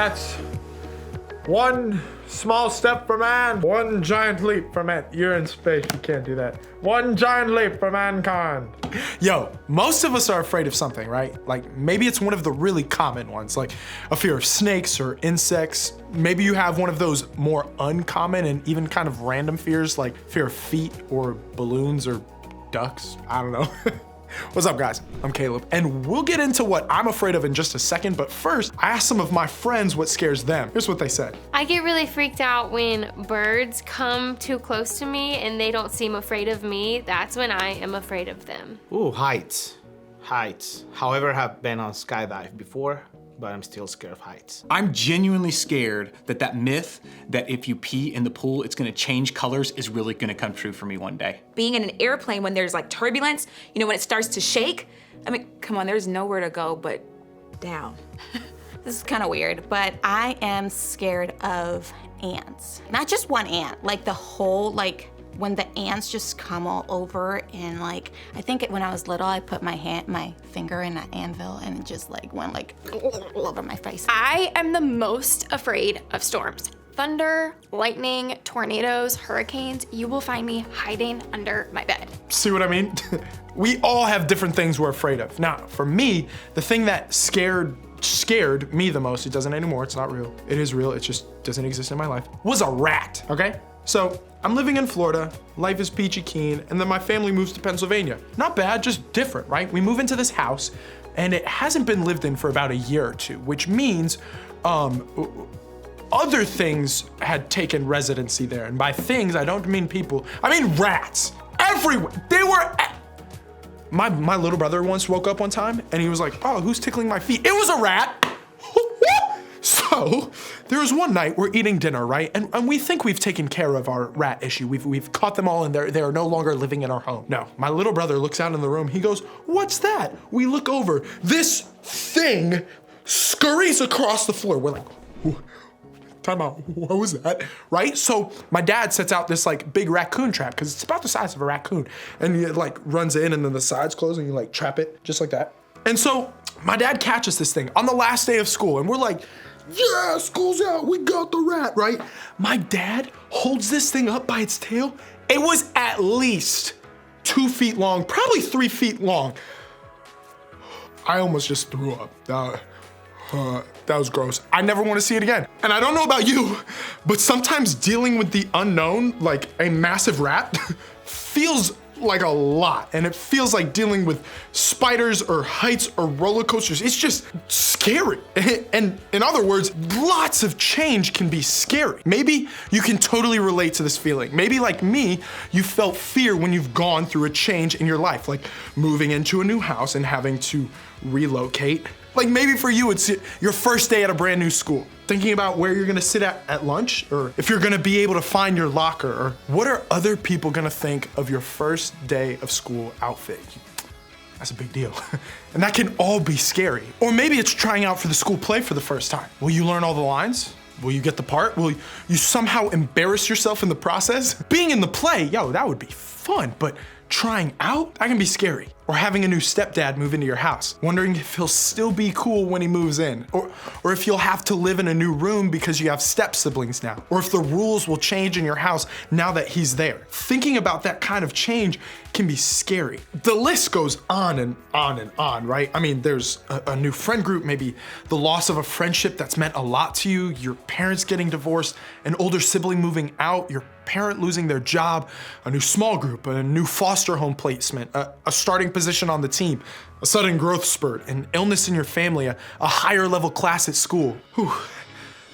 That's one small step for man, one giant leap for man. You're in space, you can't do that. One giant leap for mankind. Yo, most of us are afraid of something, right? Like maybe it's one of the really common ones, like a fear of snakes or insects. Maybe you have one of those more uncommon and even kind of random fears, like fear of feet or balloons or ducks. I don't know. What's up, guys? I'm Caleb, and we'll get into what I'm afraid of in just a second, but first, I asked some of my friends what scares them. Here's what they said. I get really freaked out when birds come too close to me and they don't seem afraid of me. That's when I am afraid of them. Ooh, heights. Heights. However, have been on skydive before, but I'm still scared of heights. I'm genuinely scared that myth that if you pee in the pool, it's gonna change colors is really gonna come true for me one day. Being in an airplane when there's like turbulence, you know, when it starts to shake, I mean, come on, there's nowhere to go but down. This is kind of weird, but I am scared of ants. Not just one ant, like the whole, like when the ants just come all over and like, I think when I was little, I put my finger in an anvil and it just like went like all over my face. I am the most afraid of storms. Thunder, lightning, tornadoes, hurricanes, you will find me hiding under my bed. See what I mean? We all have different things we're afraid of. Now, for me, the thing that scared me the most, it doesn't anymore, it's not real. It is real, it just doesn't exist in my life, was a rat, okay? So I'm living in Florida, life is peachy keen, and then my family moves to Pennsylvania. Not bad, just different, right? We move into this house and it hasn't been lived in for about a year or two, which means other things had taken residency there. And by things, I don't mean people, I mean rats. Everywhere, they were, my little brother once woke up one time and he was like, oh, who's tickling my feet? It was a rat. So there was one night we're eating dinner, right? And we think we've taken care of our rat issue. We've caught them all and they are no longer living in our home. No, my little brother looks out in the room. He goes, what's that? We look over. This thing scurries across the floor. We're like, time out, what was that? Right? So my dad sets out this like big raccoon trap because it's about the size of a raccoon. And he like runs in and then the sides close and you like trap it just like that. And so my dad catches this thing on the last day of school and we're like, yeah, school's out, we got the rat, right? My dad holds this thing up by its tail. It was at least 2 feet long, probably 3 feet long. I almost just threw up. That was gross. I never want to see it again. And I don't know about you, but sometimes dealing with the unknown, like a massive rat, feels like a lot. And it feels like dealing with spiders or heights or roller coasters. It's just scary. And in other words, lots of change can be scary. Maybe you can totally relate to this feeling. Maybe like me, you felt fear when you've gone through a change in your life, like moving into a new house and having to relocate. Like maybe for you, it's your first day at a brand new school. Thinking about where you're gonna sit at lunch, or if you're gonna be able to find your locker, or what are other people gonna think of your first day of school outfit? That's a big deal. And that can all be scary. Or maybe it's trying out for the school play for the first time. Will you learn all the lines? Will you get the part? Will you somehow embarrass yourself in the process? Being in the play, yo, that would be fun, but trying out, that can be scary. Or having a new stepdad move into your house, wondering if he'll still be cool when he moves in. Or if you'll have to live in a new room because you have step siblings now. Or if the rules will change in your house now that he's there. Thinking about that kind of change can be scary. The list goes on and on and on, right? I mean, there's a new friend group, maybe the loss of a friendship that's meant a lot to you, your parents getting divorced, an older sibling moving out, your parent losing their job, a new small group, a new foster home placement, a starting position on the team, a sudden growth spurt, an illness in your family, a higher level class at school. Whew.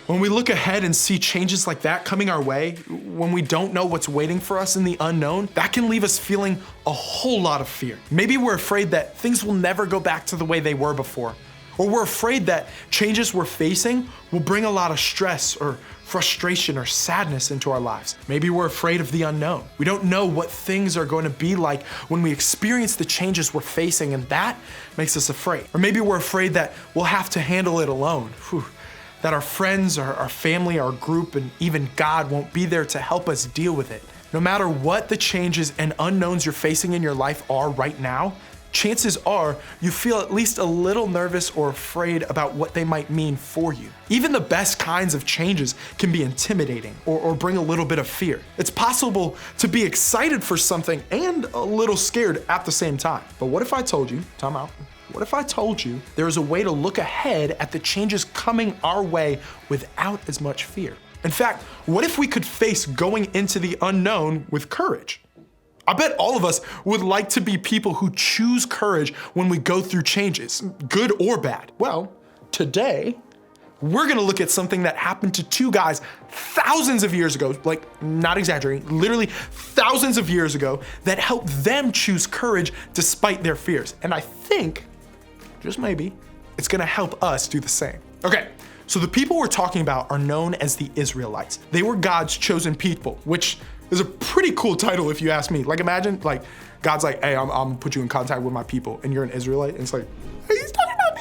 When we look ahead and see changes like that coming our way, when we don't know what's waiting for us in the unknown, that can leave us feeling a whole lot of fear. Maybe we're afraid that things will never go back to the way they were before. Or we're afraid that changes we're facing will bring a lot of stress or frustration or sadness into our lives. Maybe we're afraid of the unknown. We don't know what things are going to be like when we experience the changes we're facing, and that makes us afraid. Or maybe we're afraid that we'll have to handle it alone. Whew. That our friends, our family, our group, and even God won't be there to help us deal with it. No matter what the changes and unknowns you're facing in your life are right now, chances are you feel at least a little nervous or afraid about what they might mean for you. Even the best kinds of changes can be intimidating or bring a little bit of fear. It's possible to be excited for something and a little scared at the same time. But what if I told you, time out, what if I told you there is a way to look ahead at the changes coming our way without as much fear? In fact, what if we could face going into the unknown with courage? I bet all of us would like to be people who choose courage when we go through changes, good or bad. Well, today, we're gonna look at something that happened to two guys thousands of years ago, like not exaggerating, literally thousands of years ago, that helped them choose courage despite their fears. And I think, just maybe, it's gonna help us do the same. Okay, so the people we're talking about are known as the Israelites. They were God's chosen people, which is a pretty cool title if you ask me. Like imagine, like God's like, hey, I'm gonna put you in contact with my people, and you're an Israelite, and it's like, hey, he's talking about me.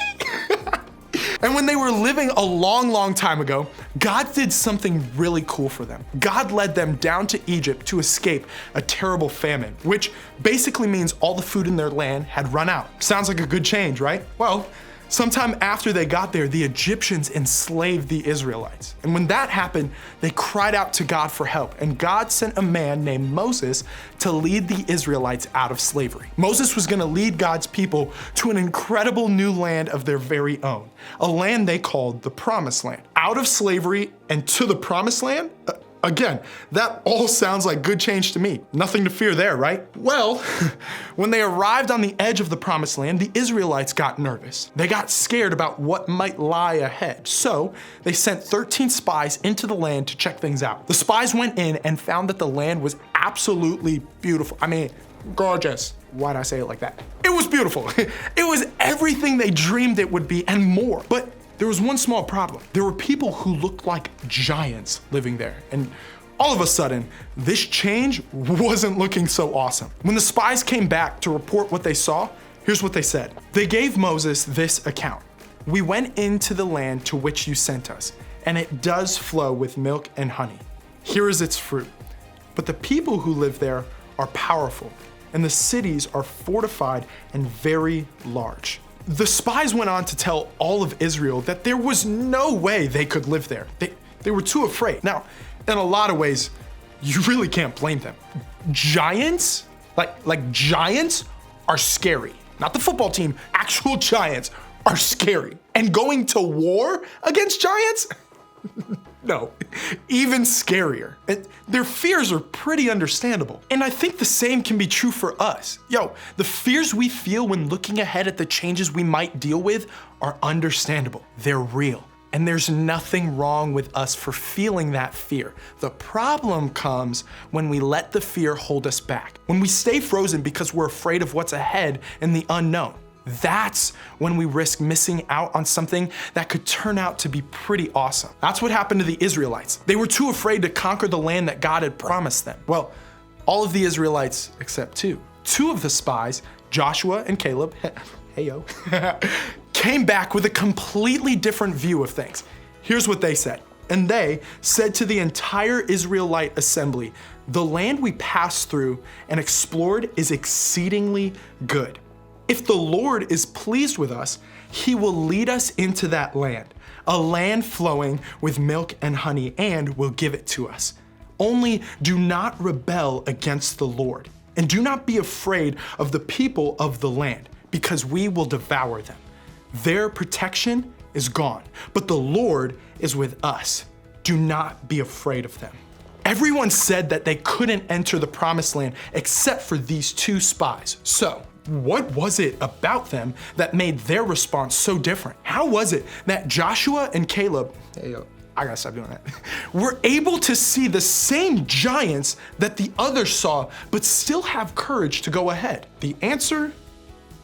And when they were living a long, long time ago, God did something really cool for them. God led them down to Egypt to escape a terrible famine, which basically means all the food in their land had run out. Sounds like a good change, right? Well, sometime after they got there, the Egyptians enslaved the Israelites. And when that happened, they cried out to God for help. And God sent a man named Moses to lead the Israelites out of slavery. Moses was gonna lead God's people to an incredible new land of their very own, a land they called the Promised Land. Out of slavery and to the Promised Land? Again, that all sounds like good change to me. Nothing to fear there, right? Well, when they arrived on the edge of the Promised Land, the Israelites got nervous. They got scared about what might lie ahead. So they sent 13 spies into the land to check things out. The spies went in and found that the land was absolutely beautiful. I mean, gorgeous. Why'd I say it like that? It was beautiful. It was everything they dreamed it would be and more. But there was one small problem. There were people who looked like giants living there. And all of a sudden, this change wasn't looking so awesome. When the spies came back to report what they saw, here's what they said. They gave Moses this account. We went into the land to which you sent us, and it does flow with milk and honey. Here is its fruit. But the people who live there are powerful, and the cities are fortified and very large. The spies went on to tell all of Israel that there was no way they could live there. They were too afraid. Now, in a lot of ways, you really can't blame them. Giants, like giants are scary. Not the football team, actual giants are scary. And going to war against giants? No, even scarier. Their fears are pretty understandable. And I think the same can be true for us. The fears we feel when looking ahead at the changes we might deal with are understandable. They're real. And there's nothing wrong with us for feeling that fear. The problem comes when we let the fear hold us back. When we stay frozen because we're afraid of what's ahead in the unknown. That's when we risk missing out on something that could turn out to be pretty awesome. That's what happened to the Israelites. They were too afraid to conquer the land that God had promised them. Well, all of the Israelites except two. Two of the spies, Joshua and Caleb, heyo, came back with a completely different view of things. Here's what they said. And they said to the entire Israelite assembly, the land we passed through and explored is exceedingly good. If the Lord is pleased with us, he will lead us into that land, a land flowing with milk and honey, and will give it to us. Only do not rebel against the Lord, and do not be afraid of the people of the land, because we will devour them. Their protection is gone, but the Lord is with us. Do not be afraid of them. Everyone said that they couldn't enter the Promised Land except for these two spies. So, what was it about them that made their response so different? How was it that Joshua and Caleb, I gotta stop doing that, were able to see the same giants that the others saw, but still have courage to go ahead? The answer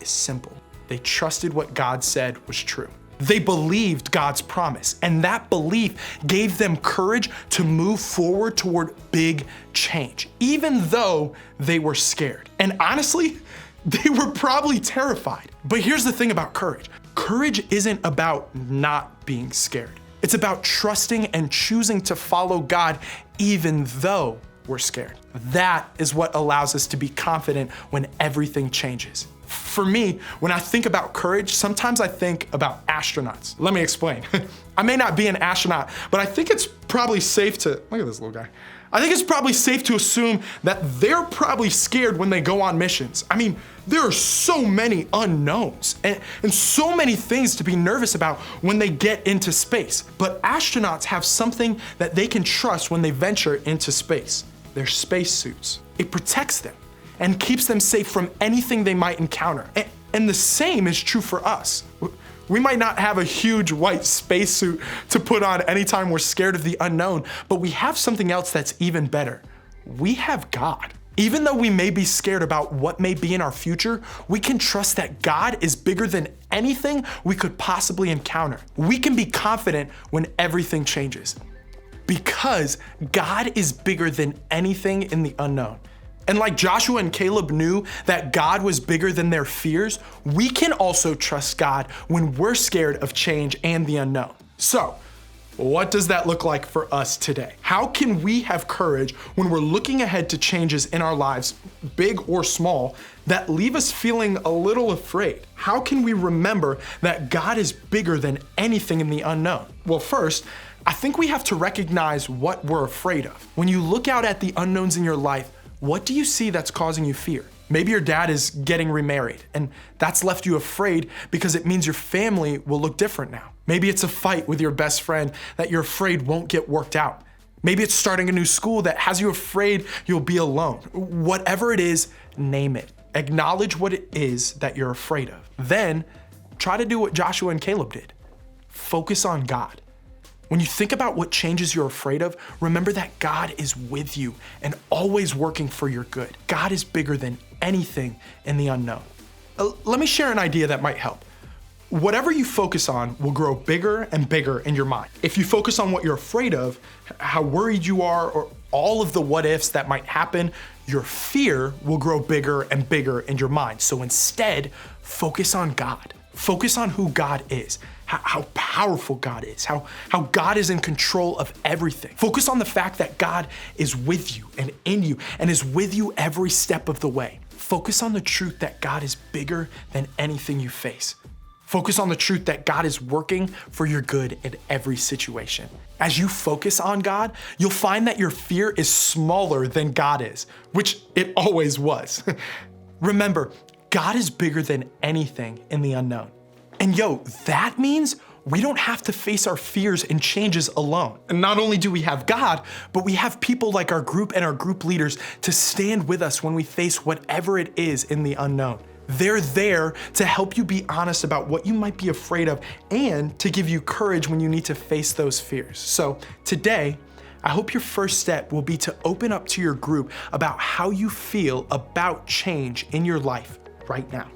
is simple. They trusted what God said was true. They believed God's promise, and that belief gave them courage to move forward toward big change, even though they were scared. And honestly, they were probably terrified. But here's the thing about courage. Courage isn't about not being scared. It's about trusting and choosing to follow God even though we're scared. That is what allows us to be confident when everything changes. For me, when I think about courage, sometimes I think about astronauts. Let me explain. I may not be an astronaut, but I think it's probably safe to, look at this little guy. I think it's probably safe to assume that they're probably scared when they go on missions. I mean, there are so many unknowns and so many things to be nervous about when they get into space. But astronauts have something that they can trust when they venture into space: their spacesuits. It protects them and keeps them safe from anything they might encounter. And the same is true for us. We might not have a huge white spacesuit to put on anytime we're scared of the unknown, but we have something else that's even better. We have God. Even though we may be scared about what may be in our future, we can trust that God is bigger than anything we could possibly encounter. We can be confident when everything changes, because God is bigger than anything in the unknown. And like Joshua and Caleb knew that God was bigger than their fears, we can also trust God when we're scared of change and the unknown. So, what does that look like for us today? How can we have courage when we're looking ahead to changes in our lives, big or small, that leave us feeling a little afraid? How can we remember that God is bigger than anything in the unknown? Well, first, I think we have to recognize what we're afraid of. When you look out at the unknowns in your life, what do you see that's causing you fear? Maybe your dad is getting remarried, and that's left you afraid because it means your family will look different now. Maybe it's a fight with your best friend that you're afraid won't get worked out. Maybe it's starting a new school that has you afraid you'll be alone. Whatever it is, name it. Acknowledge what it is that you're afraid of. Then try to do what Joshua and Caleb did. Focus on God. When you think about what changes you're afraid of, remember that God is with you and always working for your good. God is bigger than anything in the unknown. Let me share an idea that might help. Whatever you focus on will grow bigger and bigger in your mind. If you focus on what you're afraid of, how worried you are, or all of the what ifs that might happen, your fear will grow bigger and bigger in your mind. So instead, focus on God. Focus on who God is, how powerful God is, how God is in control of everything. Focus on the fact that God is with you and in you and is with you every step of the way. Focus on the truth that God is bigger than anything you face. Focus on the truth that God is working for your good in every situation. As you focus on God, you'll find that your fear is smaller than God is, which it always was. Remember, God is bigger than anything in the unknown. And that means we don't have to face our fears and changes alone. And not only do we have God, but we have people like our group and our group leaders to stand with us when we face whatever it is in the unknown. They're there to help you be honest about what you might be afraid of and to give you courage when you need to face those fears. So today, I hope your first step will be to open up to your group about how you feel about change in your life right now.